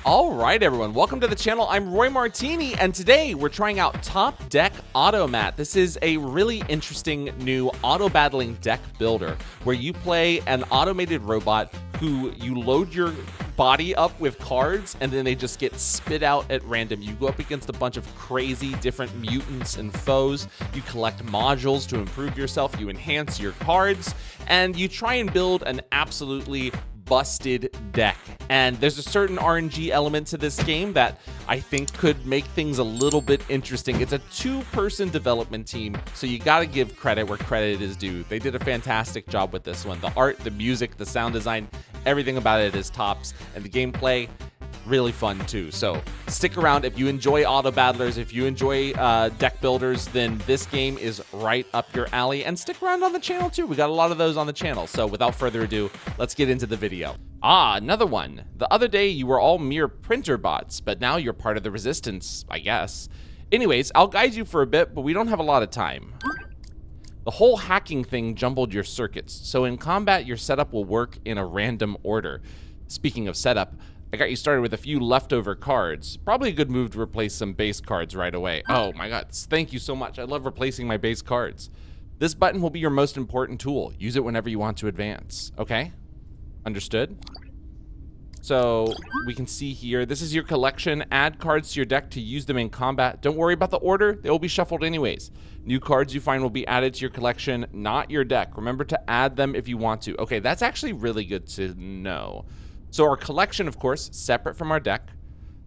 All right, everyone, welcome to the channel. I'm Roy Martini, and today we're trying out Topdeck Automat. This is a really interesting new auto battling deck builder where you play an automated robot who you load your body up with cards and then they just get spit out at random. You go up against a bunch of crazy different mutants and foes. You collect modules to improve yourself. You enhance your cards and you try and build an absolutely busted deck. And there's a certain RNG element to this game that I think could make things a little bit interesting. It's a two-person development team, so you gotta give credit where credit is due. They did a fantastic job with this one. The art, the music, the sound design, everything about it is tops, and the gameplay, really fun too. So stick around. If you enjoy auto battlers, if you enjoy deck builders, then this game is right up your alley. And stick around on the channel too. We got a lot of those on the channel. So without further ado, let's get into the video. Another one. The other day you were all mere printer bots, but now you're part of the resistance, I guess. Anyways, I'll guide you for a bit, but we don't have a lot of time. The whole hacking thing jumbled your circuits, so in combat your setup will work in a random order. Speaking of setup, I got you started with a few leftover cards. Probably a good move to replace some base cards right away. Oh my god, thank you so much. I love replacing my base cards. This button will be your most important tool. Use it whenever you want to advance. Okay? Understood? So we can see here, this is your collection. Add cards to your deck to use them in combat. Don't worry about the order. They will be shuffled anyways. New cards you find will be added to your collection, not your deck. Remember to add them if you want to. Okay, that's actually really good to know. So our collection, of course, separate from our deck.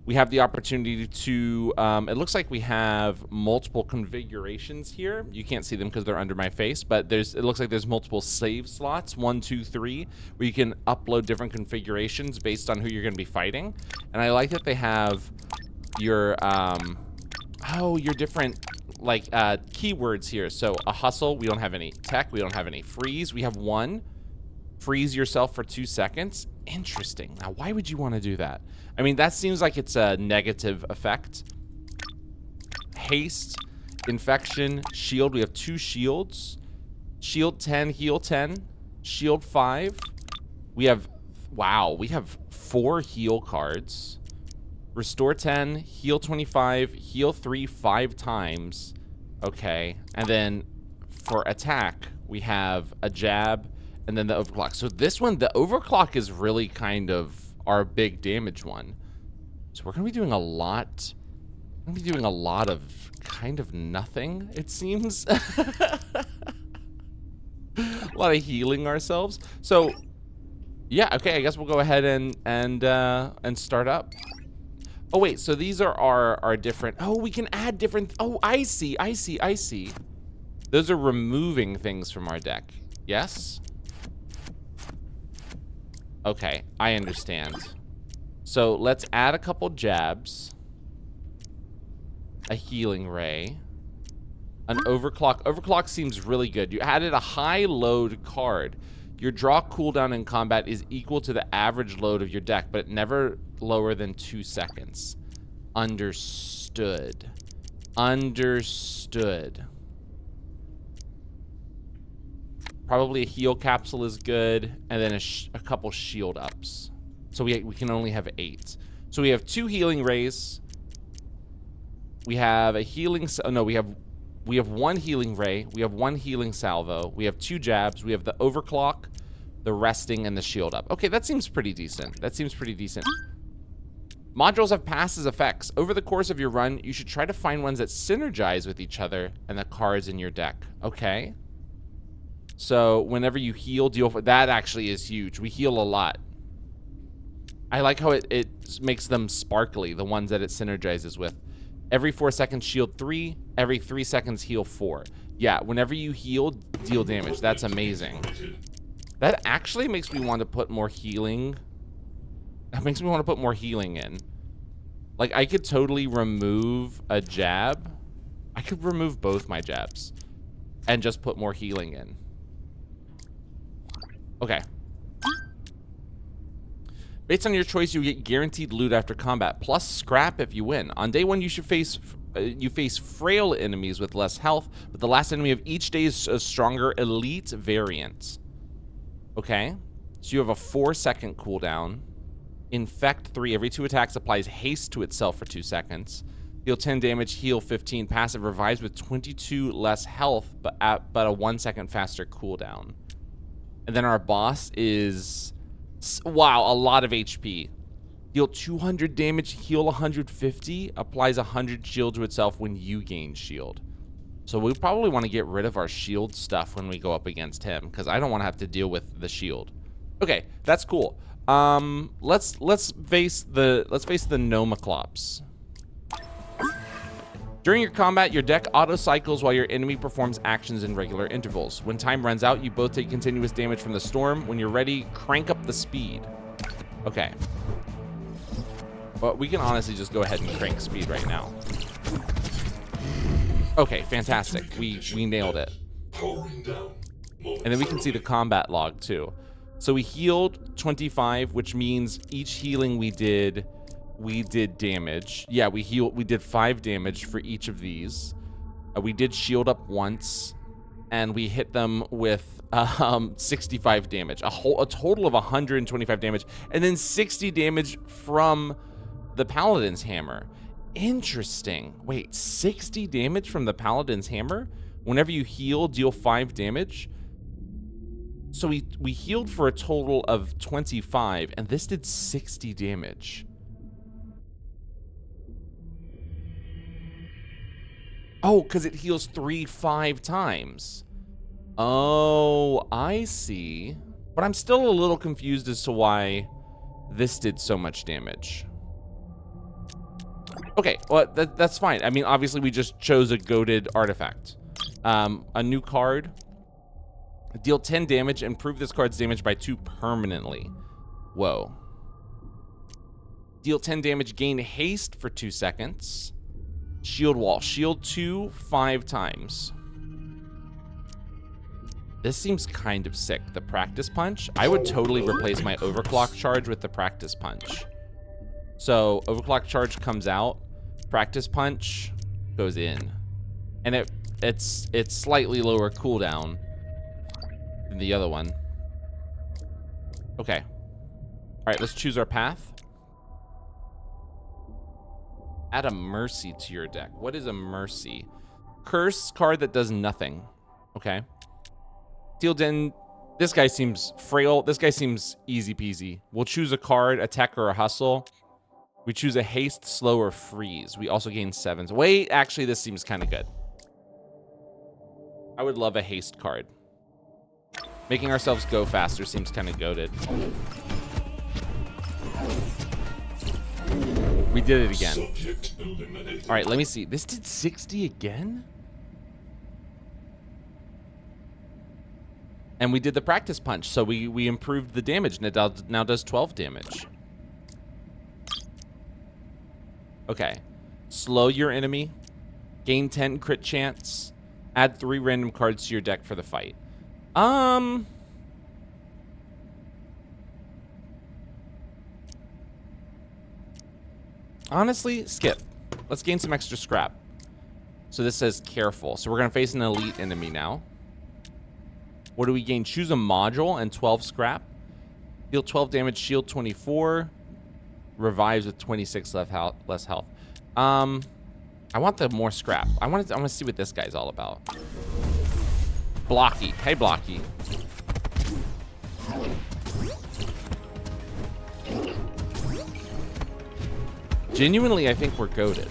We have the opportunity to, it looks like we have multiple configurations here. You can't see them because they're under my face, but it looks like there's multiple save slots, 1, 2, 3, where you can upload different configurations based on who you're going to be fighting. And I like that they have your, your different, like, keywords here. So a hustle, we don't have any. Tech, we don't have any. Freeze, we have 1. Freeze yourself for 2 seconds. Interesting. Now, why would you want to do that? I mean, that seems like it's a negative effect. Haste, infection, shield. We have 2 shields. Shield 10, heal 10. Shield 5. We have, wow, we have 4 heal cards. Restore 10, heal 25, heal 3 5 times. Okay. And then for attack, we have a jab, and then the overclock. So this one, the overclock is really kind of our big damage one. So we're gonna be doing a lot. We're gonna be doing a lot of kind of nothing, it seems. A lot of healing ourselves. So yeah, okay, I guess we'll go ahead and start up. Oh wait, so these are our different, oh, we can add different, oh, I see. Those are removing things from our deck. Yes? Okay, I understand. So let's add a couple jabs, a healing ray, an overclock. Overclock seems really good. You added a high load card. Your draw cooldown in combat is equal to the average load of your deck, but never lower than 2 seconds. Understood. Understood. Probably a heal capsule is good, and then a couple shield ups. So we can only have 8. So we have 2 healing rays. We have a healing. Oh no, we have 1 healing ray. We have 1 healing salvo. We have 2 jabs. We have the overclock, the resting, and the shield up. Okay, that seems pretty decent. That seems pretty decent. Modules have passive effects. Over the course of your run, you should try to find ones that synergize with each other and the cards in your deck. Okay. So whenever you heal, that actually is huge. We heal a lot. I like how it makes them sparkly, the ones that it synergizes with. Every 4 seconds, shield 3. Every 3 seconds, heal 4. Yeah, whenever you heal, deal damage. That's amazing. That actually makes me want to put more healing. That makes me want to put more healing in. Like, I could totally remove a jab. I could remove both my jabs and just put more healing in. Okay. Based on your choice, you get guaranteed loot after combat, plus scrap if you win. On day 1, you face frail enemies with less health, but the last enemy of each day is a stronger elite variant. Okay. So you have a 4-second cooldown. Infect 3. Every 2 attacks applies haste to itself for 2 seconds. Deal 10 damage, heal 15. Passive revives with 22 less health, but a 1 second faster cooldown. And then our boss is, wow, a lot of HP. Deal 200 damage, heal 150, applies 100 shield to itself when you gain shield. So we probably want to get rid of our shield stuff when we go up against him, because I don't want to have to deal with the shield. Okay, that's cool. Let's face the Nomaclops. During your combat, your deck auto-cycles while your enemy performs actions in regular intervals. When time runs out, you both take continuous damage from the storm. When you're ready, crank up the speed. Okay. But we can honestly just go ahead and crank speed right now. Okay, fantastic. We nailed it. And then we can see the combat log too. So we healed 25, which means each healing we did damage. Yeah, we did 5 damage for each of these. We did shield up once, and we hit them with 65 damage. A total of 125 damage, and then 60 damage from the Paladin's Hammer. Interesting. Wait, 60 damage from the Paladin's Hammer? Whenever you heal, deal 5 damage? So we healed for a total of 25, and this did 60 damage. Oh, because it heals 5 times. Oh, I see. But I'm still a little confused as to why this did so much damage. Okay, well, that's fine. I mean, obviously, we just chose a goated artifact. A new card. Deal 10 damage. Improve this card's damage by 2 permanently. Whoa. Deal 10 damage. Gain haste for 2 seconds. Shield wall. Shield 2 5 times. This seems kind of sick. The practice punch. I would totally replace my overclock charge with the practice punch. So overclock charge comes out. Practice punch goes in. And it's slightly lower cooldown than the other one. Okay. All right, let's choose our path. Add a mercy to your deck. What is a mercy? Curse card that does nothing. Okay. Deal 10. This guy seems frail. This guy seems easy peasy. We'll choose a card, attack or a hustle. We choose a haste, slow, or freeze. We also gain 7s. Wait, actually, this seems kind of good. I would love a haste card. Making ourselves go faster seems kind of goated. We did it again. All right, let me see. This did 60 again? And we did the practice punch, so we improved the damage, and it now does 12 damage. Okay. Slow your enemy. Gain 10 crit chance. Add 3 random cards to your deck for the fight. Honestly, skip. Let's gain some extra scrap. So this says careful. So we're going to face an elite enemy now. What do we gain? Choose a module and 12 scrap. Deal 12 damage, shield 24. Revives with 26 less health. I want the more scrap. I want to see what this guy's all about. Blocky. Hey, Blocky. Genuinely, I think we're goated.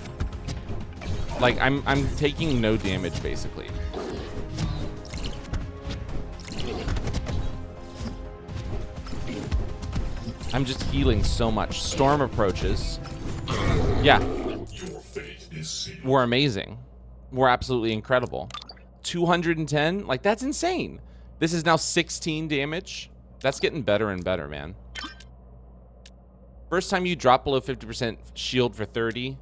Like, I'm taking no damage, basically. I'm just healing so much. Storm approaches. Yeah. We're amazing. We're absolutely incredible. 210? Like, that's insane. This is now 16 damage. That's getting better and better, man. First time you drop below 50% shield for 30.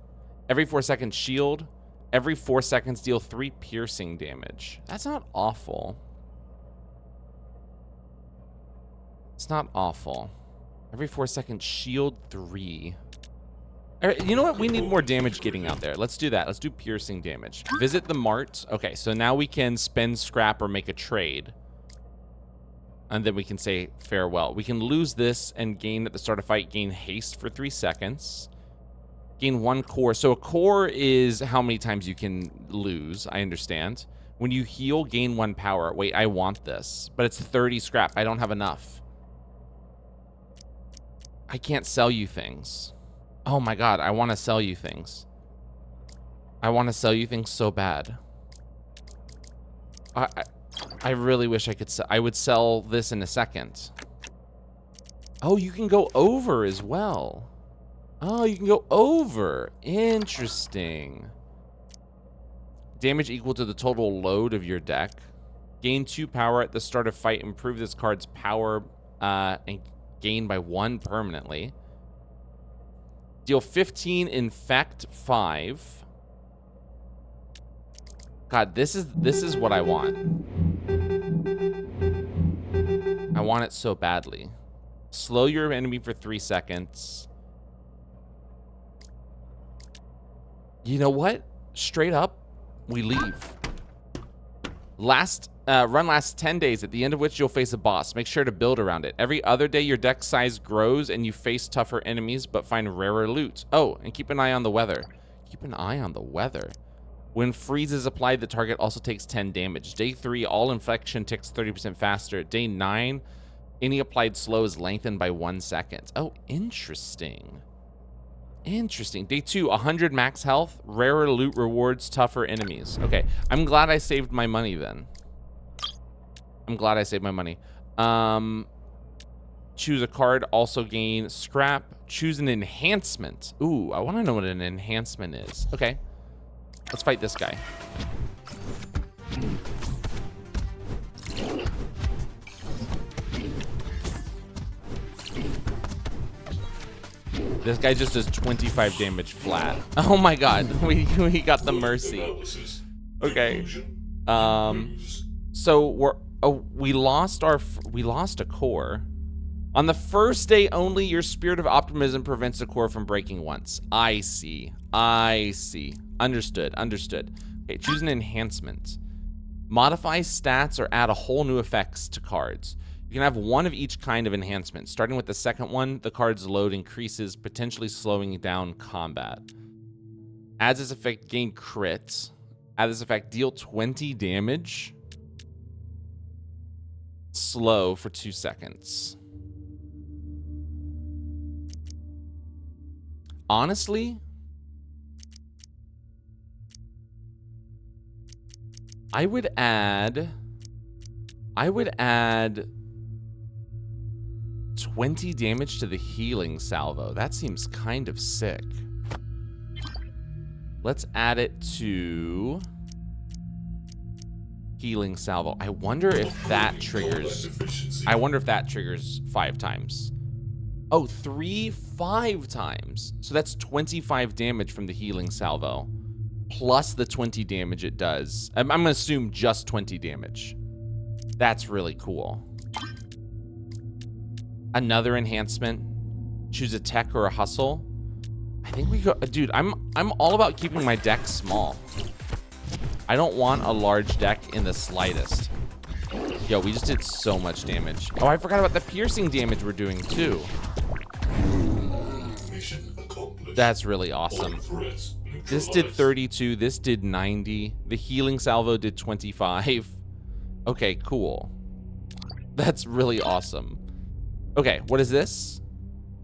Every 4 seconds shield. Every 4 seconds deal 3 piercing damage. That's not awful. It's not awful. Every 4 seconds shield 3. All right, you know what? We need more damage getting out there. Let's do that. Let's do piercing damage. Visit the mart. Okay, so now we can spend scrap or make a trade. And then we can say farewell. We can lose this and gain at the start of fight, gain haste for 3 seconds. Gain 1 core. So a core is how many times you can lose. I understand. When you heal, gain 1 power. Wait, I want this. But it's 30 scrap. I don't have enough. I can't sell you things. Oh my god, I want to sell you things. I want to sell you things so bad. I really wish I could sell. I would sell this in a second. Oh, you can go over as well. Oh, you can go over. Interesting. Damage equal to the total load of your deck. Gain 2 power at the start of fight. Improve this card's power and gain by 1 permanently. Deal 15, infect 5. God, this is what I want. I want it so badly. Slow your enemy for 3 seconds. You know what? Straight up, we leave. Run lasts 10 days, at the end of which you'll face a boss. Make sure to build around it. Every other day, your deck size grows and you face tougher enemies, but find rarer loot. Oh, and keep an eye on the weather. Keep an eye on the weather. When freeze is applied, the target also takes 10 damage. Day 3, all inflection ticks 30% faster. Day 9, any applied slow is lengthened by 1 second. Oh, interesting. Interesting. Day 2, 100 max health, rarer loot rewards tougher enemies. Okay, I'm glad I saved my money then. I'm glad I saved my money. Choose a card, also gain scrap. Choose an enhancement. Ooh, I want to know what an enhancement is. Okay, let's fight this guy. This guy just does 25 damage flat. Oh my god, we got the mercy. Okay. So we lost a core. On the first day only, your spirit of optimism prevents the core from breaking once. I see. Understood. Okay, choose an enhancement. Modify stats or add a whole new effects to cards. You can have 1 of each kind of enhancement. Starting with the second one, the card's load increases, potentially slowing down combat. Adds this effect, gain crit. Add this effect, deal 20 damage. Slow for 2 seconds. Honestly, I would add 20 damage to the healing salvo. That seems kind of sick. Let's add it to healing salvo. I wonder if that triggers 5 times. Oh, 5 times. So that's 25 damage from the healing salvo. Plus the 20 damage it does. I'm gonna assume just 20 damage. That's really cool. Another enhancement. Choose a tech or a hustle. I think we go, dude, I'm all about keeping my deck small. I don't want a large deck in the slightest. Yo, we just did so much damage. Oh, I forgot about the piercing damage we're doing too. That's really awesome. This did 32, this did 90. The healing salvo did 25. Okay, cool. That's really awesome. Okay, what is this?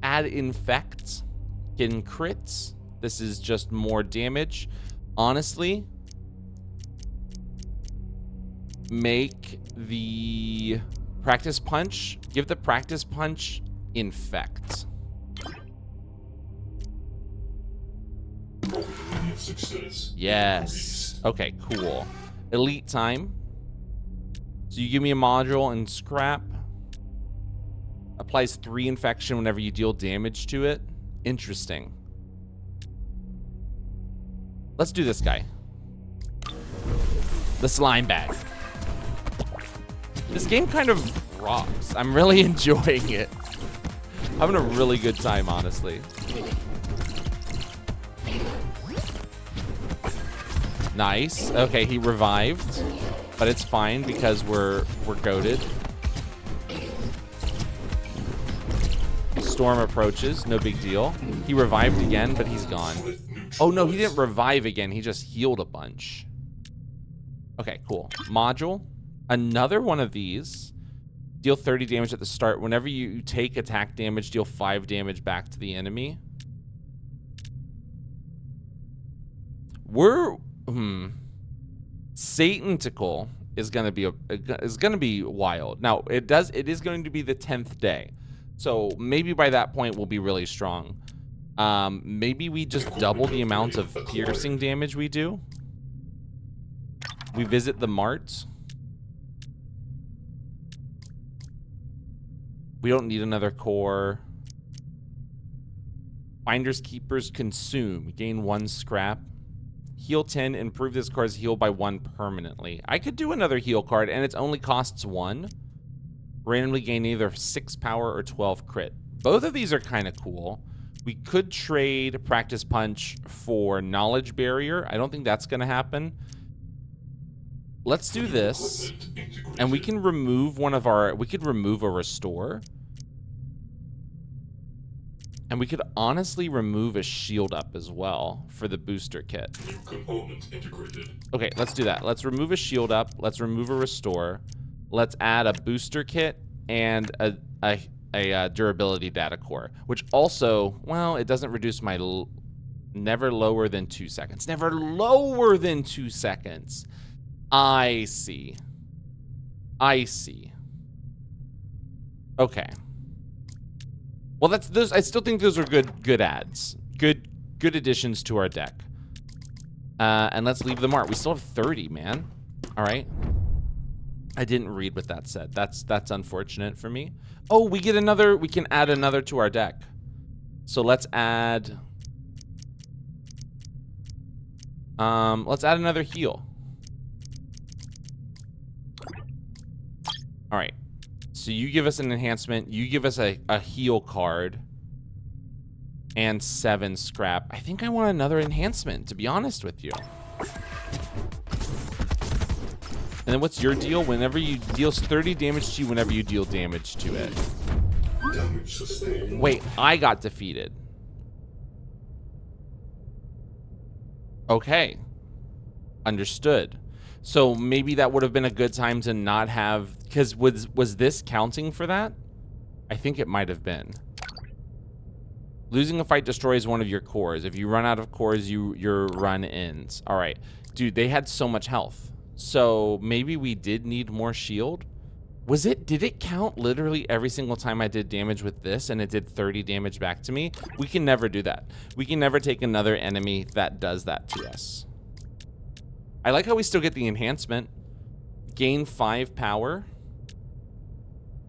Add infect, getting crits. This is just more damage. Honestly, make the practice punch, give the practice punch infect. Yes. Okay, cool. Elite time. So you give me a module and scrap. Applies 3 infection whenever you deal damage to it. Interesting. Let's do this guy. The slime bag. This game kind of rocks. I'm really enjoying it. Having a really good time, honestly. Nice. Okay, he revived, but it's fine because we're goated. storm approaches. No big deal. He revived again, but he's gone. Oh, no, he didn't revive again. He just healed a bunch. Okay, cool. Module. Another one of these. Deal 30 damage at the start. Whenever you take attack damage, deal 5 damage back to the enemy. We're... Satanical is gonna be wild. Now, it is going to be the 10th day. So maybe by that point we'll be really strong. Maybe we just double the amount of piercing damage we do. We visit the mart. We don't need another core. Finders Keepers consume. Gain 1 scrap. Heal 10. Improve this card's heal by 1 permanently. I could do another heal card, and it only costs 1. Randomly gain either 6 power or 12 crit. Both of these are kind of cool. We could trade Practice Punch for Knowledge Barrier. I don't think that's going to happen. Let's do this, and we can remove one of our... We could remove a Restore. And we could honestly remove a Shield Up as well for the booster kit. Okay, let's do that. Let's remove a Shield Up. Let's remove a Restore. Let's add a booster kit and a durability data core, which also, well, it doesn't reduce my never lower than 2 seconds. Never lower than 2 seconds. I see. I see. Okay. Well, that's those. I still think those are good adds. Good additions to our deck. And let's leave the mart. We still have 30, man. All right. I didn't read what that said. That's unfortunate for me. Oh, we get another. We can add another to our deck. So let's add. Let's add another heal. All right. So you give us an enhancement. You give us a heal card. And 7 scrap. I think I want another enhancement, to be honest with you. And then what's your deal? Whenever you deals 30 damage to you, whenever you deal damage to it. Damage sustained. Wait, I got defeated. Okay. Understood. So maybe that would have been a good time to not have... Because was this counting for that? I think it might have been. Losing a fight destroys one of your cores. If you run out of cores, your run ends. All right. Dude, they had so much health. So maybe we did need more shield. Did it count literally every single time I did damage with this and it did 30 damage back to me? We can never do that. We can never take another enemy that does that to us. I like how we still get the enhancement. Gain 5 power.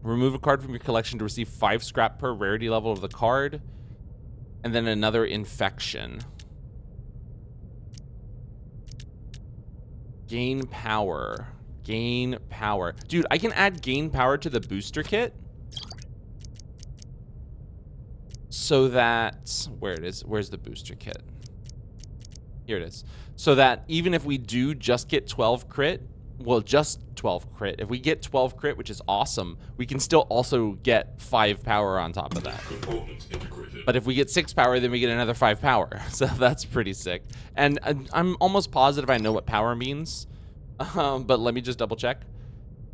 Remove a card from your collection to receive 5 scrap per rarity level of the card. And then another infection. Gain power. Gain power. Dude, I can add gain power to the booster kit. So that... Where it is? Where's the booster kit? Here it is. So that even if we do just get 12 crit... Well, just 12 crit. If we get 12 crit, which is awesome, we can still also get 5 power on top of that. But if we get 6 power, then we get another 5 power. So that's pretty sick. And I'm almost positive I know what power means. But let me just double check.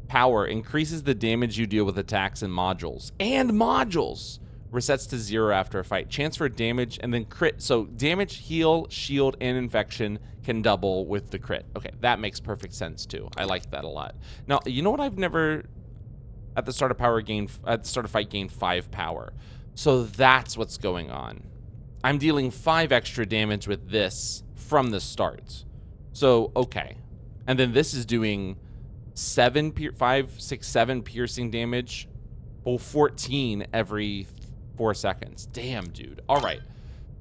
Power increases the damage you deal with attacks and modules. And modules! Resets to 0 after a fight. Chance for damage and then crit. So damage, heal, shield, and infection can double with the crit. Okay, that makes perfect sense too. I like that a lot. Now, you know what I've never... At the start of fight, gain 5 power. So that's what's going on. I'm dealing 5 extra damage with this from the start. So, okay. And then this is doing 7 piercing damage. Well, 14 every 4 seconds. Damn, dude. All right.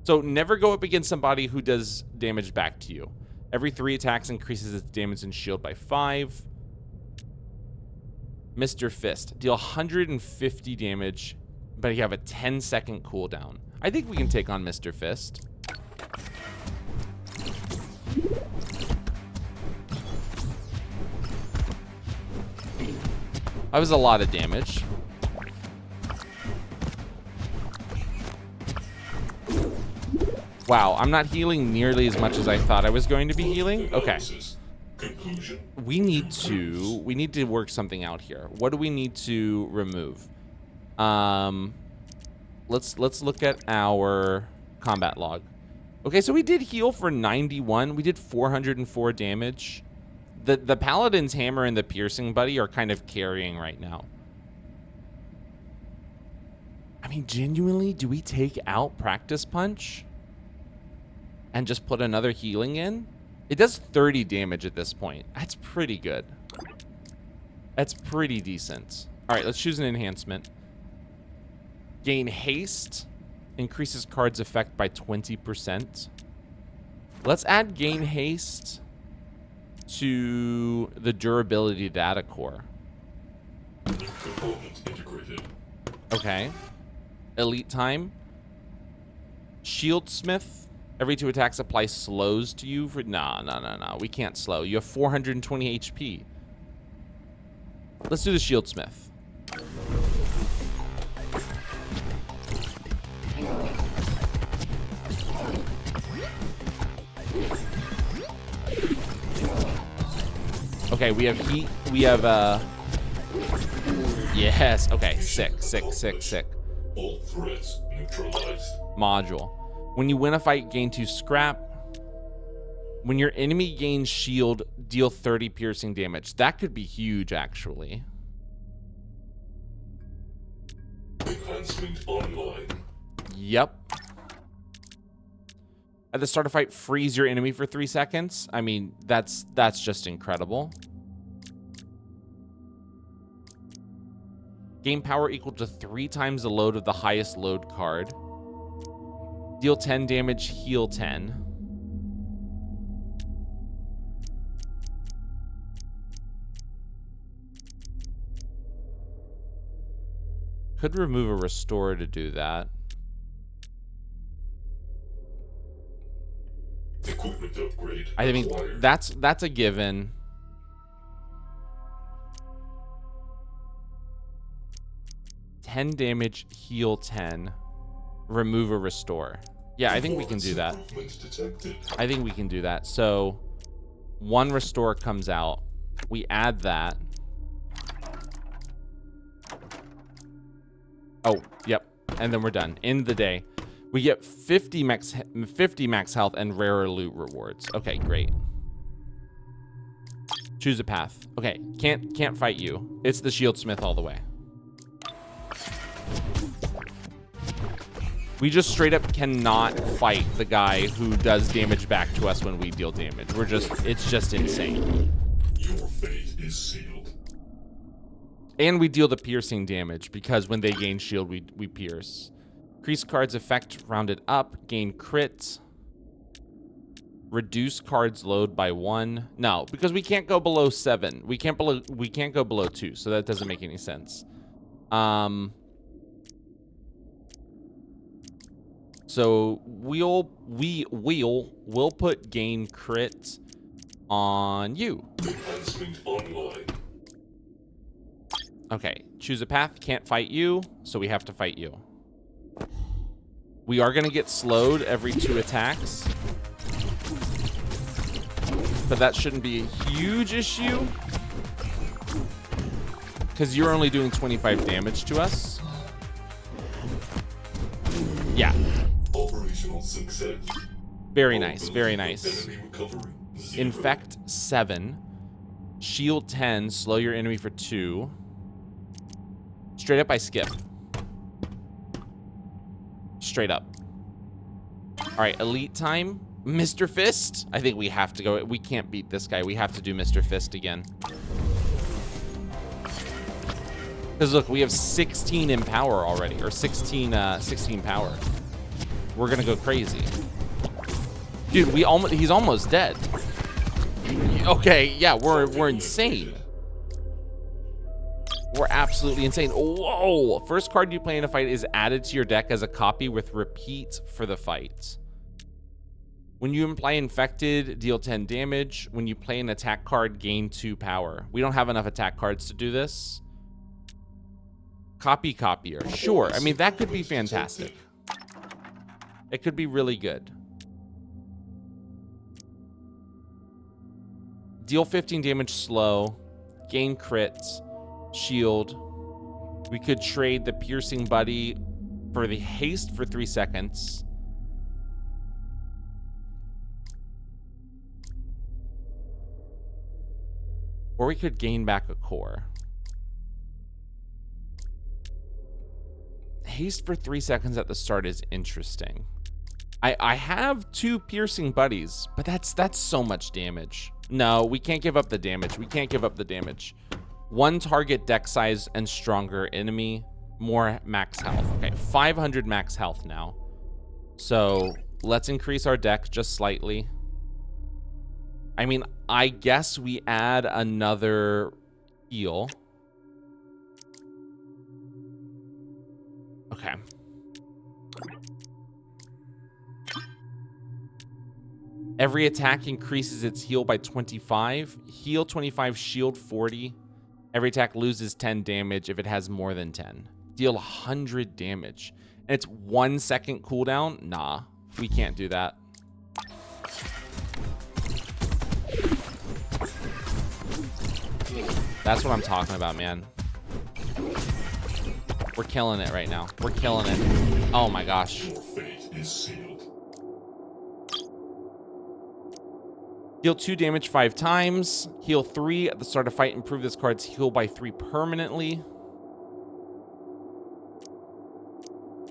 So never go up against somebody who does damage back to you. Every 3 attacks increases its damage and shield by 5. Mr. Fist. Deal 150 damage, but you have a 10-second cooldown. I think we can take on Mr. Fist. That was a lot of damage. Wow, I'm not healing nearly as much as I thought I was going to be healing. Okay. We need to work something out here. What do we need to remove? Let's look at our combat log. Okay, so we did heal for 91. We did 404 damage. The Paladin's Hammer and the Piercing Buddy are kind of carrying right now. I mean, genuinely, do we take out Practice Punch and just put another healing in? It does 30 damage at this point. That's pretty good. That's pretty decent. All right, let's choose an enhancement. Gain haste. Increases card's effect by 20%. Let's add gain haste to the durability data core. Okay. Elite time. Shieldsmith. Every 2 attacks apply slows to you for... Nah. We can't slow. You have 420 HP. Let's do the Shieldsmith. Okay, we have heat. We have, yes. Okay, sick. All threats neutralized. Module. When you win a fight, gain 2 scrap. When your enemy gains shield, deal 30 piercing damage. That could be huge, actually. Enhancement online. Yep. At the start of fight, freeze your enemy for 3 seconds. I mean, that's just incredible. Gain power equal to 3 times the load of the highest load card. Deal 10 damage, heal 10. Could remove a restore to do that. Equipment upgrade. I mean, that's a given. $10 damage, heal 10. Remove a restore. Yeah, I think we can do that. I think we can do that. So 1 restore comes out. We add that. Oh, yep. And then we're done. End the day. We get 50 max health and rarer loot rewards. Okay, great. Choose a path. Okay, can't fight you. It's the Shieldsmith all the way. We just straight up cannot fight the guy who does damage back to us when we deal damage. It's just insane. Your fate is sealed. And we deal the piercing damage because when they gain shield, we pierce. Increase card's effect rounded up. Gain crit. Reduce card's load by 1. No, because we can't go below 7. We can't go below 2, so that doesn't make any sense. So we'll put gain crit on you. Enhancement online. Okay, choose a path. Can't fight you, so we have to fight you. We are gonna get slowed every 2 attacks, but that shouldn't be a huge issue because you're only doing 25 damage to us. Yeah. Operational success. Very nice, very nice. Enemy recovery 0. Infect 7. Shield 10. Slow your enemy for 2. Straight up, I skip. Straight up. All right, elite time. Mr. Fist. I think we have to go. We can't beat this guy. We have to do Mr. Fist again. Because look, we have 16 in power already, or 16 power. We're gonna go crazy, dude. He's almost dead. Okay, yeah, we're insane. We're absolutely insane. Whoa! First card you play in a fight is added to your deck as a copy with repeat for the fight. When you imply infected, deal 10 damage. When you play an attack card, gain 2 power. We don't have enough attack cards to do this. Copy copier. Sure. I mean, that could be fantastic. It could be really good. Deal 15 damage slow. Gain crits. Shield. We could trade the piercing buddy for the haste for 3 seconds. Or we could gain back a core. Haste for 3 seconds at the start is interesting. I have 2 piercing buddies, but that's so much damage. No, we can't give up the damage. We can't give up the damage. 1 target deck size and stronger enemy, more max health. Okay, 500 max health now. So let's increase our deck just slightly. I mean, I guess we add another heal. Okay. Every attack increases its heal by 25. Heal 25, shield 40. Every attack loses 10 damage if it has more than 10. Deal 100 damage. And it's 1 second cooldown? Nah, we can't do that. That's what I'm talking about, man. We're killing it right now. We're killing it. Oh my gosh. Your fate is sealed. Deal 2 damage 5 times. Heal 3 at the start of fight. Improve this card's heal by 3 permanently.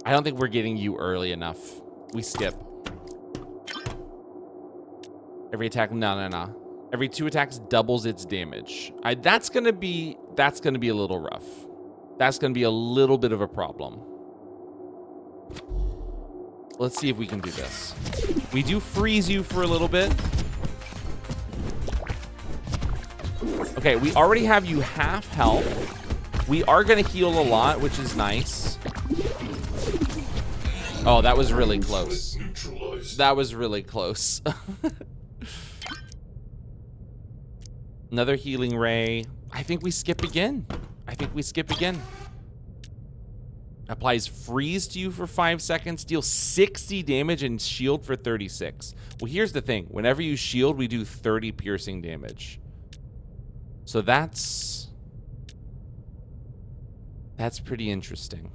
I don't think we're getting you early enough. We skip. Every attack, no. Every 2 attacks doubles its damage. That's gonna be a little rough. That's gonna be a little bit of a problem. Let's see if we can do this. We do freeze you for a little bit. Okay, we already have you half health. We are gonna heal a lot, which is nice. Oh, that was really close. That was really close. Another healing ray. I think we skip again. Applies freeze to you for 5 seconds. Deal 60 damage and shield for 36. Well, here's the thing. Whenever you shield, we do 30 piercing damage. So that's pretty interesting.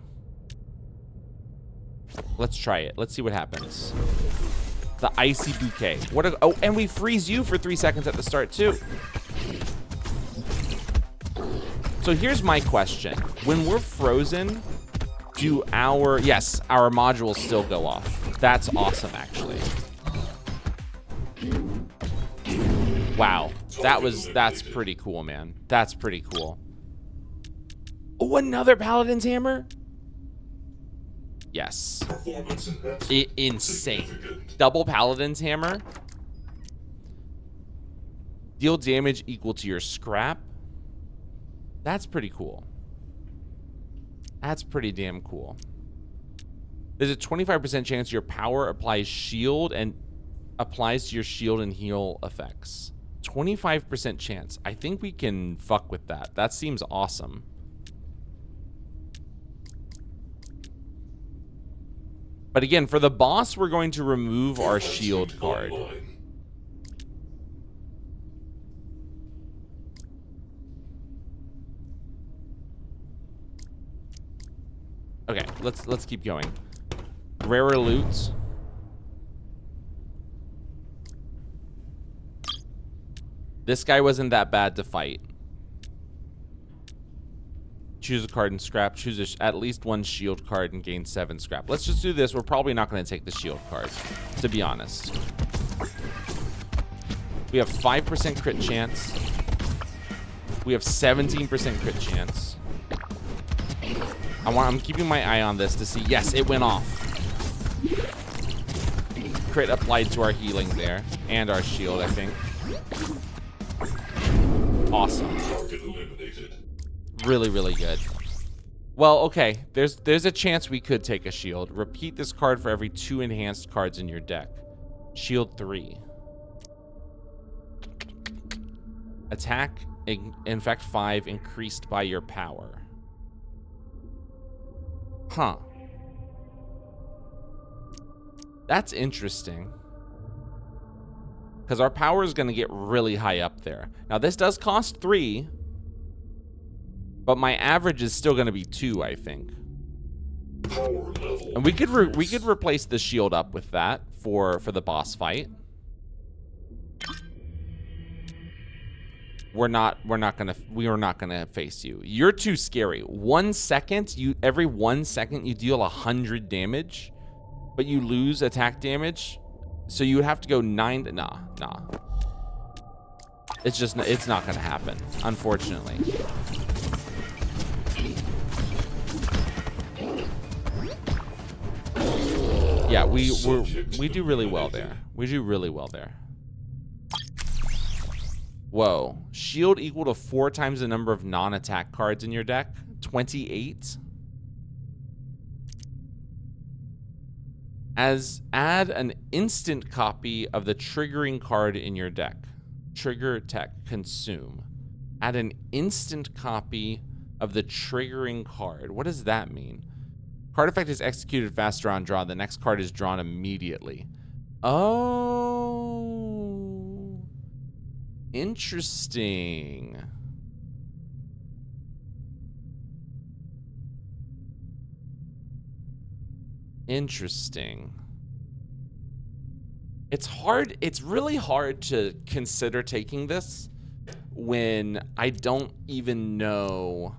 Let's try it. Let's see what happens. The icy bouquet. Oh, and we freeze you for 3 seconds at the start too. So here's my question. When we're frozen, do our modules still go off? That's awesome, actually. Wow. That's pretty cool, man. That's pretty cool. Oh, another Paladin's Hammer? Yes. Insane. Double Paladin's Hammer. Deal damage equal to your scrap. That's pretty cool. That's pretty damn cool. There's a 25% chance your power applies to your shield and heal effects. 25% chance. I think we can fuck with that. That seems awesome. But again, for the boss, we're going to remove our shield card. Okay, let's keep going. Rarer loot. This guy wasn't that bad to fight. Choose a card and scrap. Choose at least 1 shield card and gain 7 scrap. Let's just do this. We're probably not going to take the shield card, to be honest. We have 5% crit chance. We have 17% crit chance. I'm keeping my eye on this to see. Yes, it went off. Crit applied to our healing there and our shield, I think. Awesome. Really, really good. Well, okay. There's a chance we could take a shield. Repeat this card for every 2 enhanced cards in your deck. Shield 3. Attack, infect 5, increased by your power. Huh. That's interesting. because our power is going to get really high up there. Now, this does cost 3, but my average is still going to be 2, I think. Power level. And we could replace the shield up with that for the boss fight. We are not gonna face you. You're too scary. 1 second, every 1 second you deal 100 damage, but you lose attack damage. So you would have to go 9. Nah. It's not gonna happen, unfortunately. Yeah, we do really well there. We do really well there. Whoa. Shield equal to 4 times the number of non-attack cards in your deck. 28. Add an instant copy of the triggering card in your deck. Trigger tech. Consume. Add an instant copy of the triggering card. What does that mean? Card effect is executed faster on draw. The next card is drawn immediately. Oh. Interesting. Interesting. It's hard. It's really hard to consider taking this when I don't even know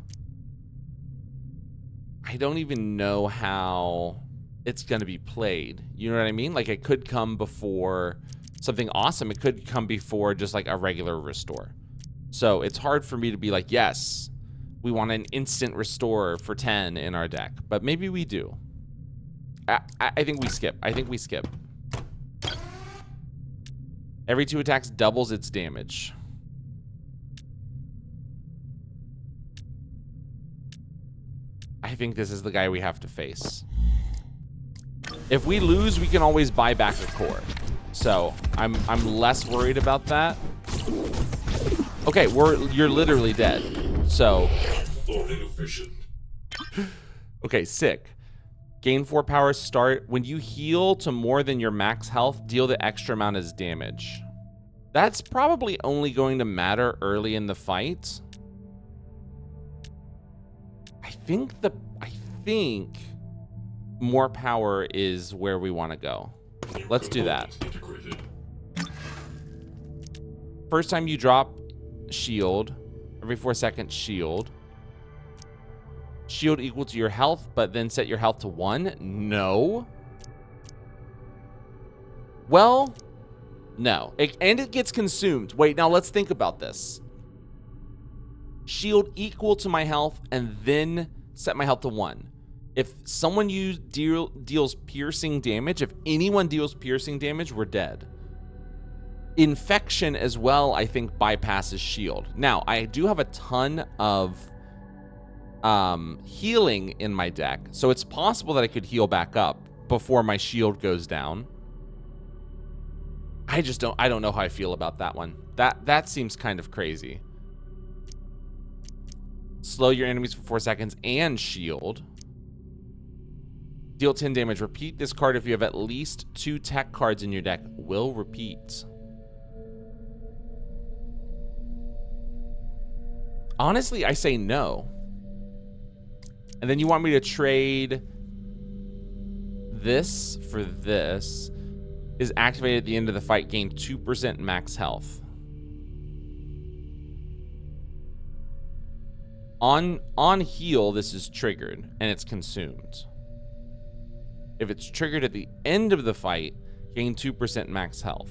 how it's going to be played. You know what I mean? Like, it could come before something awesome. It could come before just like a regular restore. So it's hard for me to be like, yes, we want an instant restore for 10 in our deck, but maybe we do. I think we skip. Every 2 attacks doubles its damage. I think this is the guy we have to face. If we lose, we can always buy back a core. So I'm less worried about that. Okay, you're literally dead. So okay, sick. Gain 4 power. Start when you heal to more than your max health, deal the extra amount as damage. That's probably only going to matter early in the fight. I think more power is where we want to go. Let's do that. First time you drop shield, every 4 seconds shield. Shield equal to your health, but then set your health to 1. No. Well, no. And it gets consumed. Wait, now let's think about this. Shield equal to my health and then set my health to 1. If someone deals piercing damage, if anyone deals piercing damage, we're dead. Infection as well, I think, bypasses shield. Now, I do have a ton of healing in my deck, so it's possible that I could heal back up before my shield goes down. I don't know how I feel about that one. That seems kind of crazy. Slow your enemies for 4 seconds and shield. Deal 10 damage. Repeat this card if you have at least 2 tech cards in your deck. Will repeat. Honestly, I say no. And then you want me to trade this for this. Is activated at the end of the fight. Gain 2% max health. On heal, this is triggered and it's consumed. If it's triggered at the end of the fight, gain 2% max health.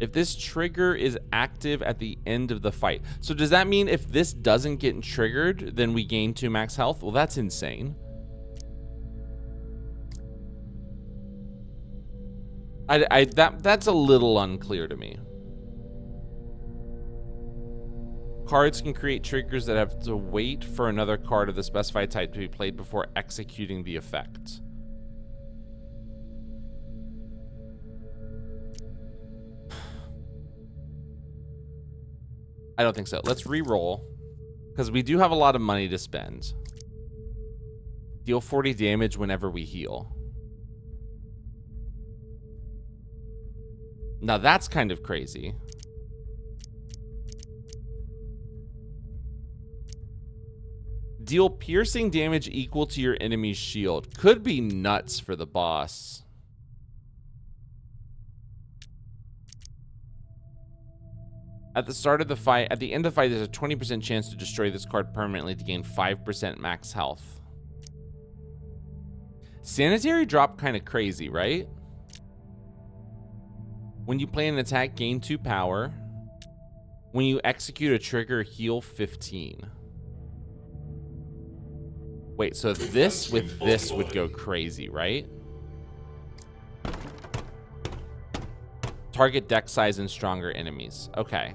If this trigger is active at the end of the fight. So does that mean if this doesn't get triggered, then we gain 2 max health? Well, that's insane. That's a little unclear to me. Cards can create triggers that have to wait for another card of the specified type to be played before executing the effect. I don't think so. Let's re-roll, because we do have a lot of money to spend. Deal 40 damage whenever we heal. Now that's kind of crazy. Deal piercing damage equal to your enemy's shield. Could be nuts for the boss. At the start of the fight, at the end of the fight, there's a 20% chance to destroy this card permanently to gain 5% max health. Sanitary drop kind of crazy, right? When you play an attack, gain 2 power. When you execute a trigger, heal 15. Wait, so this with this would go crazy, right? Target deck size and stronger enemies. Okay.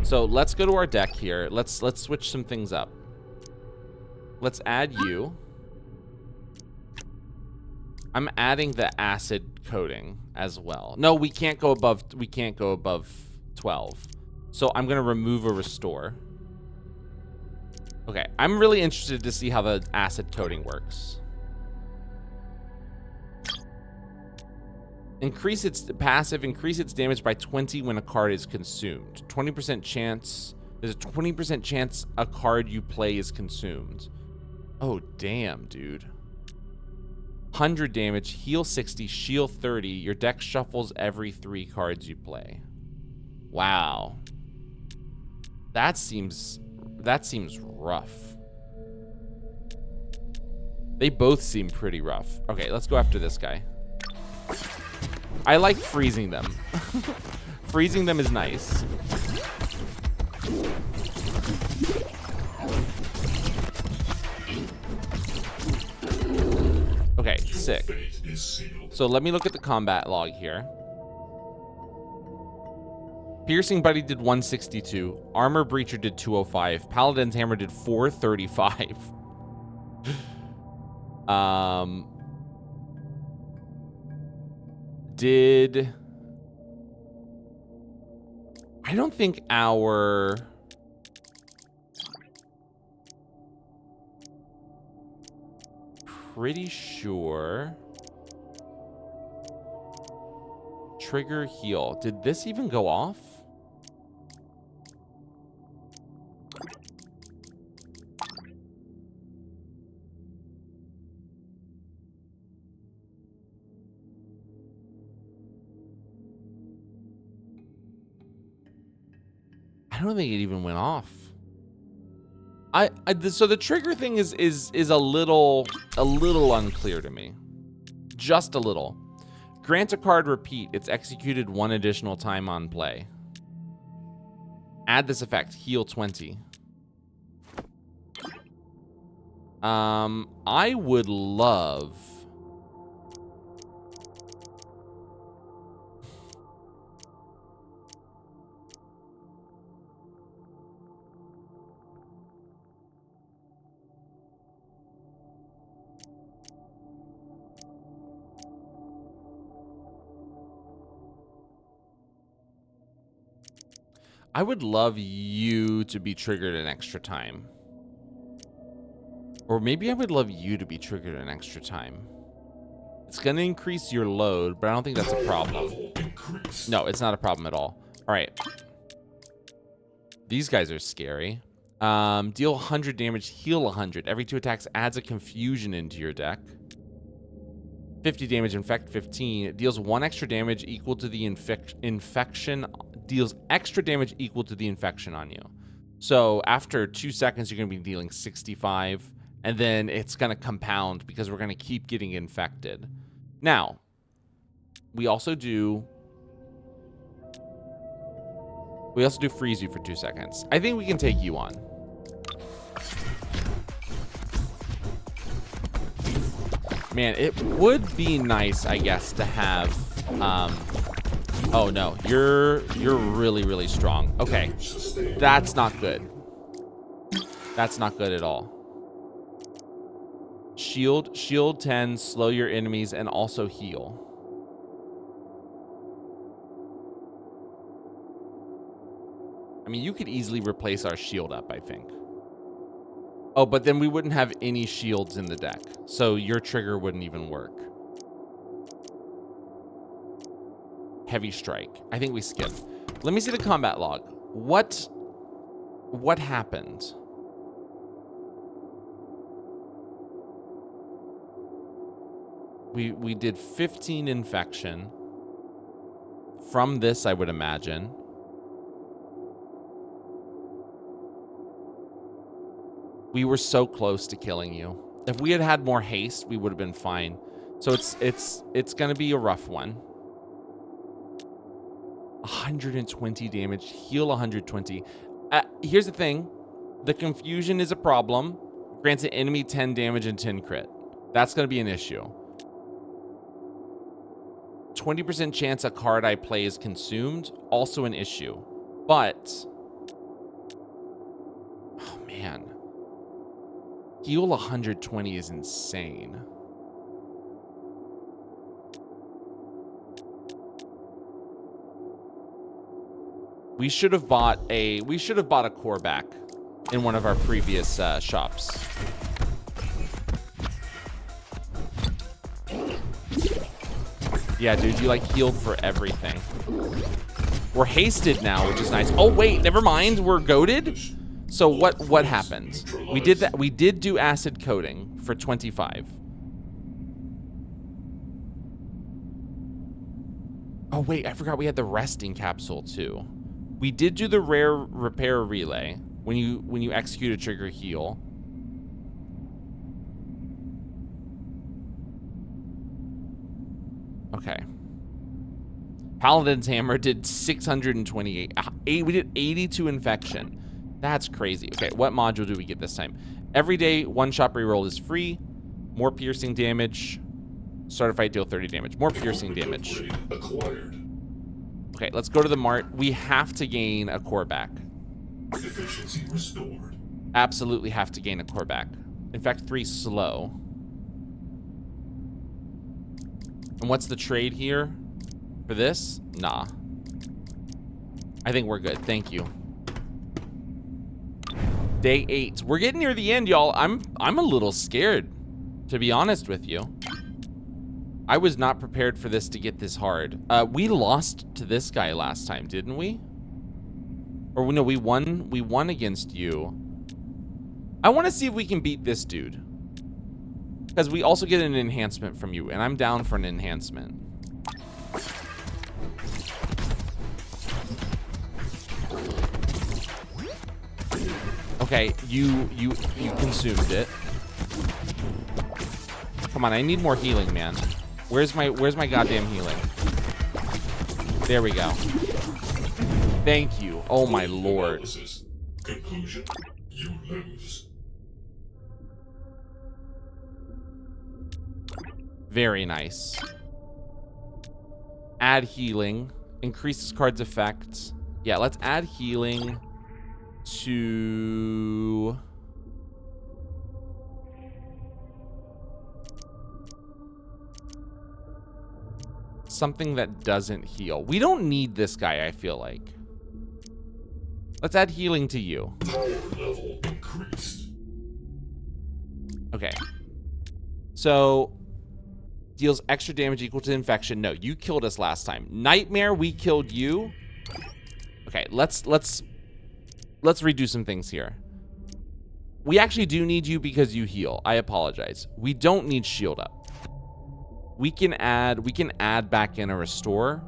So let's go to our deck here. Let's switch some things up. Let's add you. I'm adding the acid coating as well. No, we can't go above 12. So I'm gonna remove a restore. Okay, I'm really interested to see how the acid coating works. Increase its passive, increase its damage by 20 when a card is consumed. 20% chance, there's a 20% chance a card you play is consumed. Oh, damn, dude. 100 damage, heal 60, shield 30. Your deck shuffles every 3 cards you play. Wow. That seems rough. They both seem pretty rough. Okay, let's go after this guy. I like freezing them. Freezing them is nice. Okay, sick. So let me look at the combat log here. Piercing Buddy did 162. Armor Breacher did 205. Paladin's Hammer did 435. I don't think our... Pretty sure... Trigger heal. Did this even go off? I don't think it even went off. So the trigger thing is a little unclear to me. Just a little. Grant a card repeat. It's executed 1 additional time on play. Add this effect. Heal 20. I would love... I would love you to be triggered an extra time. Or maybe I would love you to be triggered an extra time. It's going to increase your load, but I don't think that's a problem. No, it's not a problem at all. All right. These guys are scary. Deal 100 damage, heal 100. Every 2 attacks adds a confusion into your deck. 50 damage, infect 15. It deals 1 extra damage equal to the infection. Deals extra damage equal to the infection on you. So after 2 seconds, you're going to be dealing 65. And then it's going to compound because we're going to keep getting infected. Now, we also do freeze you for 2 seconds. I think we can take you on. Man, it would be nice, I guess, to have... oh, no. You're really, really strong. Okay. That's not good. That's not good at all. Shield 10, slow your enemies, and also heal. I mean, you could easily replace our shield up, I think. Oh, but then we wouldn't have any shields in the deck. So your trigger wouldn't even work. Heavy strike. I think we skipped. Let me see the combat log. What happened? We did 15 infection. From this, I would imagine. We were so close to killing you. If we had had more haste, we would have been fine. So it's gonna be a rough one. 120 damage, heal 120. Here's the thing. The confusion is a problem. Grants an enemy 10 damage and 10 crit. That's gonna be an issue. 20% chance a card I play is consumed, also an issue. But, oh man. Heal 120 is insane. We should have bought a core back in one of our previous shops. Yeah, dude, you like healed for everything. We're hasted now, which is nice. Oh wait, never mind. We're goated. So what happened? We did that. We did do acid coating for 25. Oh wait, I forgot we had the resting capsule too. We did do the rare repair relay when you execute a trigger heal. Okay. Paladin's Hammer did 628. We did 82 infection. That's crazy. Okay, what module do we get this time? Everyday one-shot reroll is free. More piercing damage. Start a fight, deal 30 damage. More piercing damage. Okay, let's go to the mart. We have to gain a core back. Efficiency restored. Absolutely have to gain a core back. In fact, 3 slow. And what's the trade here for this? Nah. I think we're good. Thank you. Day 8. We're getting near the end, y'all. I'm a little scared, to be honest with you. I was not prepared for this to get this hard. We lost to this guy last time, didn't we? Or no, we won against you. I want to see if we can beat this dude. Because we also get an enhancement from you, and I'm down for an enhancement. Okay, you consumed it. Come on, I need more healing, man. Where's my goddamn healing? There we go. Thank you. Oh my lord. Conclusion, you lose. Very nice. Add healing. Increases card's effect. Yeah, let's add healing to... something that doesn't heal. We don't need this guy, I feel like. Let's add healing to you. Power level increased. Okay. So, deals extra damage equal to infection. No, you killed us last time. Nightmare, we killed you. Okay, let's redo some things here. We actually do need you because you heal. I apologize. We don't need shield up. We can add back in a restore.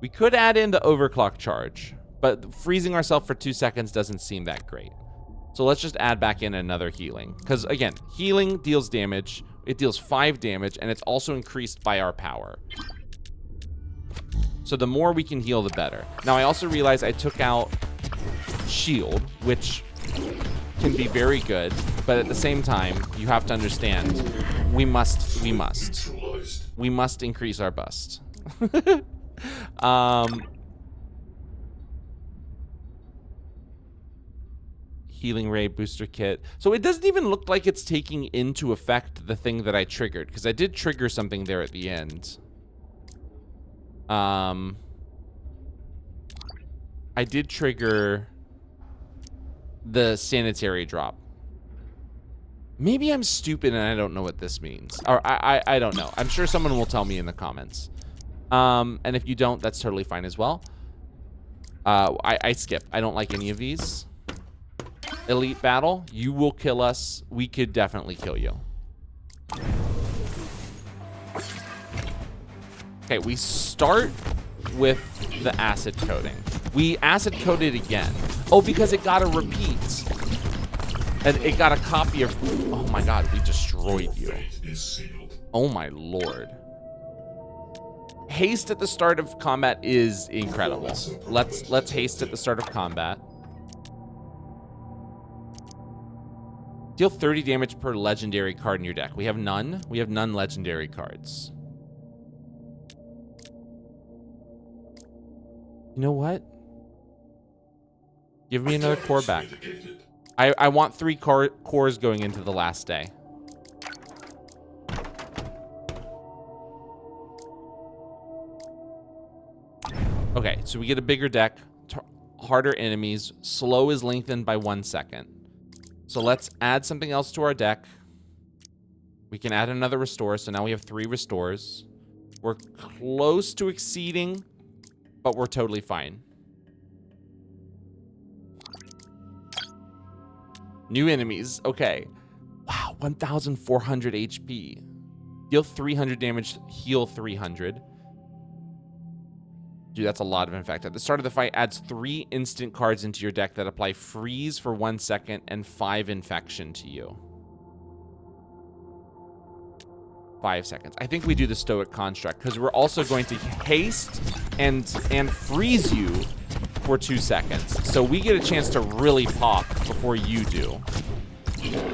We could add in the overclock charge, but freezing ourselves for 2 seconds doesn't seem that great. So let's just add back in another healing. Because again, healing deals damage. It deals 5 damage, and it's also increased by our power. So the more we can heal, the better. Now I also realized I took out shield, which can be very good, but at the same time, you have to understand, we must increase our bust. Healing ray booster kit. So it doesn't even look like it's taking into effect the thing that I triggered, because I did trigger something there at the end. I did trigger the sanitary drop. Maybe I'm stupid and I don't know what this means. Or I don't know. I'm sure someone will tell me in the comments. And if you don't, that's totally fine as well. I skip. I don't like any of these. Elite battle. You will kill us. We could definitely kill you. Okay, we start with the acid coating. We acid coated again. Oh, because it got a repeat. And it got a copy of... Oh my god, we destroyed you. Oh my lord. Haste at the start of combat is incredible. Let's haste at the start of combat. Deal 30 damage per legendary card in your deck. We have none. We have none legendary cards. You know what? Give me another core back. I want 3 cores going into the last day. Okay, so we get a bigger deck, harder enemies, slow is lengthened by 1 second. So let's add something else to our deck. We can add another restore, so now we have 3 restores. We're close to exceeding, but we're totally fine. New enemies, okay. Wow, 1,400 HP. Deal 300 damage, heal 300. Dude, that's a lot of infect. At the start of the fight, adds 3 instant cards into your deck that apply freeze for 1 second and 5 infection to you. 5 seconds. I think we do the Stoic Construct because we're also going to haste and freeze you for 2 seconds. So we get a chance to really pop before you do.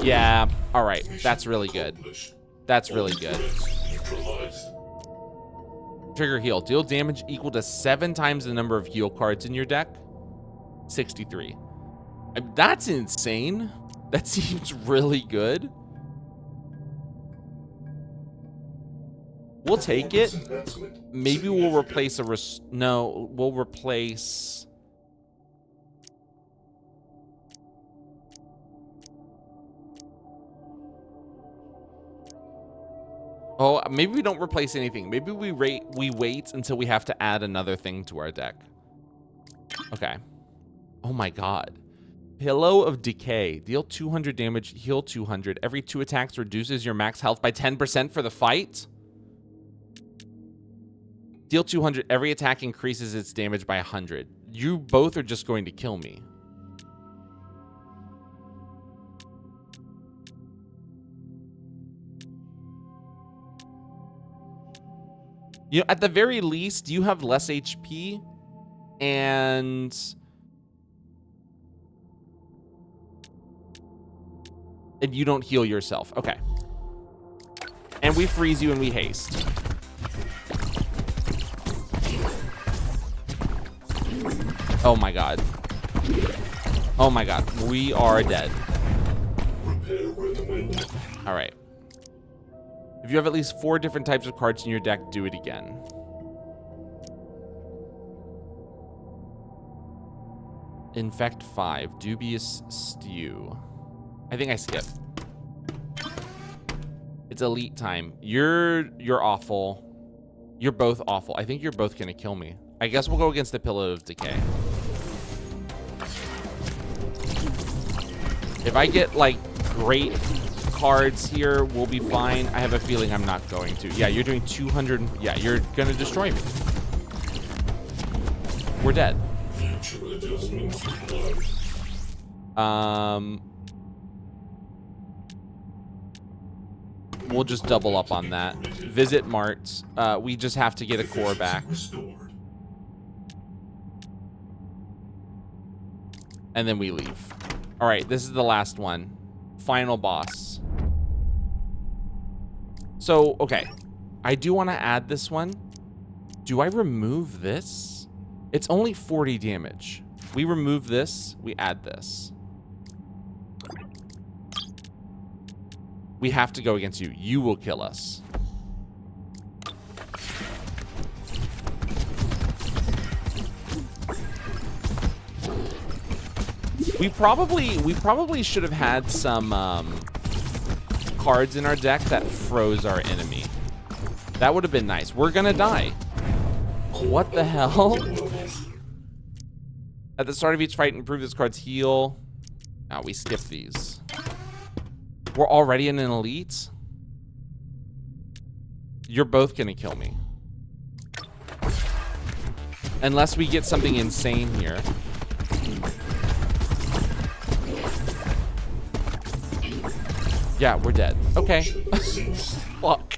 Yeah, all right. That's really good. That's really good. Trigger heal. Deal damage equal to 7 times the number of heal cards in your deck. 63. That's insane. That seems really good. We'll take it. Maybe we'll replace a no, we'll replace... Oh, maybe we don't replace anything. Maybe we wait until we have to add another thing to our deck. Okay. Oh my god. Pillow of Decay. Deal 200 damage, heal 200. Every 2 attacks reduces your max health by 10% for the fight. Deal 200. Every attack increases its damage by 100. You both are just going to kill me. You know, at the very least, you have less HP, and you don't heal yourself. Okay. And we freeze you and we haste. Oh my god. Oh my god. We are dead. All right. If you have at least 4 different types of cards in your deck, do it again. Infect 5. Dubious Stew. I think I skip. It's elite time. You're awful. You're both awful. I think you're both gonna kill me. I guess we'll go against the Pillow of Decay. If I get like great cards here, we'll be fine. I have a feeling I'm not going to. Yeah, you're doing 200. Yeah, you're gonna destroy me. We're dead. We'll just double up on that. Visit Marts. We just have to get a core back. And then we leave. All right, this is the last one. Final boss. So, okay. I do want to add this one. Do I remove this? It's only 40 damage. We remove this, we add this. We have to go against you. You will kill us. We probably should have had some cards in our deck that froze our enemy. That would have been nice. We're gonna die. What the hell? At the start of each fight, improve this card's heal. Now we skip these. We're already in an elite. You're both gonna kill me. Unless we get something insane here. Yeah, we're dead. Okay. Fuck.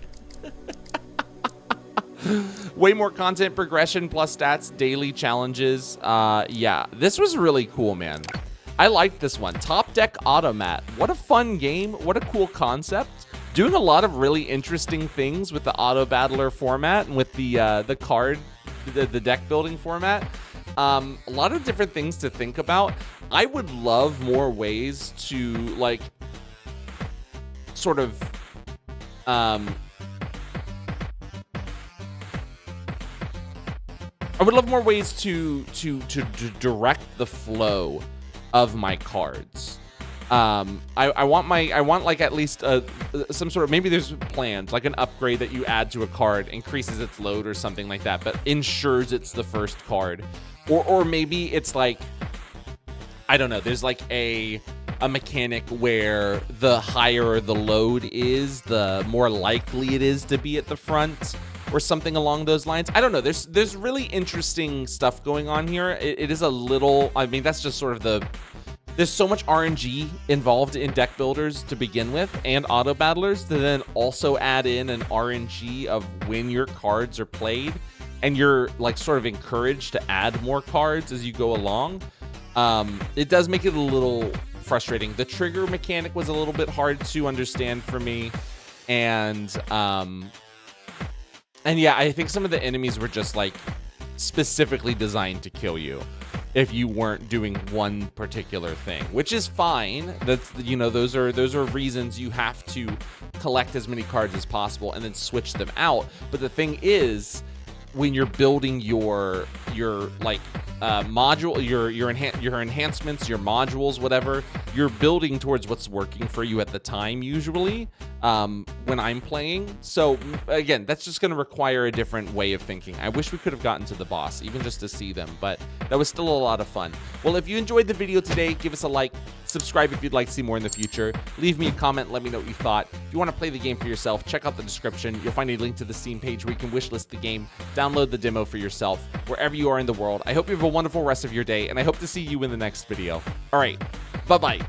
Way more content, progression plus stats, daily challenges. Yeah, this was really cool, man. I liked this one. Topdeck Automat. What a fun game. What a cool concept. Doing a lot of really interesting things with the auto battler format and with the card, the deck building format. A lot of different things to think about. I would love more ways to like sort of I would love more ways to direct the flow of my cards. I want like at least some sort of, maybe there's plans like an upgrade that you add to a card increases its load or something like that, but ensures it's the first card, or maybe it's like, I don't know, there's like a mechanic where the higher the load is, the more likely it is to be at the front, or something along those lines. I don't know. There's really interesting stuff going on here. It is a little, I mean, that's just sort of there's so much RNG involved in deck builders to begin with, and auto battlers, to then also add in an RNG of when your cards are played, and you're like sort of encouraged to add more cards as you go along. It does make it a little frustrating. The trigger mechanic was a little bit hard to understand for me, and yeah, I think some of the enemies were just like specifically designed to kill you if you weren't doing one particular thing, which is fine. That's, you know, those are reasons you have to collect as many cards as possible and then switch them out. But the thing is, when you're building your like module, your enhancements, your modules, whatever, you're building towards what's working for you at the time usually, when I'm playing. So again, that's just going to require a different way of thinking. I wish we could have gotten to the boss even just to see them, but that was still a lot of fun. Well, if you enjoyed the video today, give us a like, subscribe if you'd like to see more in the future, leave me a comment, let me know what you thought. If you want to play the game for yourself, check out the description. You'll find a link to the Steam page where you can wishlist the game, download the demo for yourself, wherever you are in the world. I hope you have a wonderful rest of your day, and I hope to see you in the next video. All right, bye-bye.